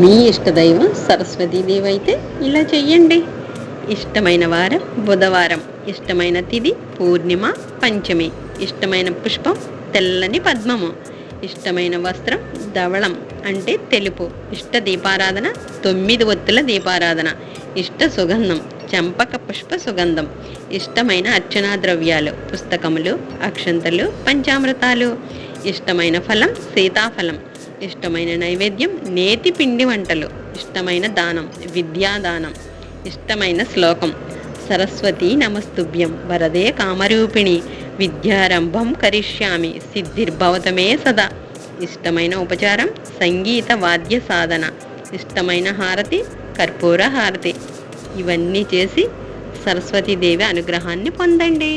మీ ఇష్టదైవం సరస్వతీదేవి అయితే ఇలా చెయ్యండి. ఇష్టమైన వారం బుధవారం, ఇష్టమైన తిథి పూర్ణిమ పంచమి, ఇష్టమైన పుష్పం తెల్లని పద్మము, ఇష్టమైన వస్త్రం ధవళం అంటే తెలుపు, ఇష్ట దీపారాధన 9 ఒత్తుల దీపారాధన, ఇష్ట సుగంధం చంపక పుష్ప సుగంధం, ఇష్టమైన అర్చనా ద్రవ్యాలు పుస్తకములు, అక్షంతలు, పంచామృతాలు, ఇష్టమైన ఫలం సీతాఫలం, ఇష్టమైన నైవేద్యం నేతి పిండి వంటలు, ఇష్టమైన దానం విద్యాదానం, ఇష్టమైన శ్లోకం సరస్వతి నమస్తుభ్యం వరదే కామరూపిణి విద్యారంభం కరిష్యామి సిద్ధిర్భవతమే సదా, ఇష్టమైన ఉపచారం సంగీత వాద్య సాధన, ఇష్టమైన హారతి కర్పూర హారతి. ఇవన్నీ చేసి సరస్వతీదేవి అనుగ్రహాన్ని పొందండి.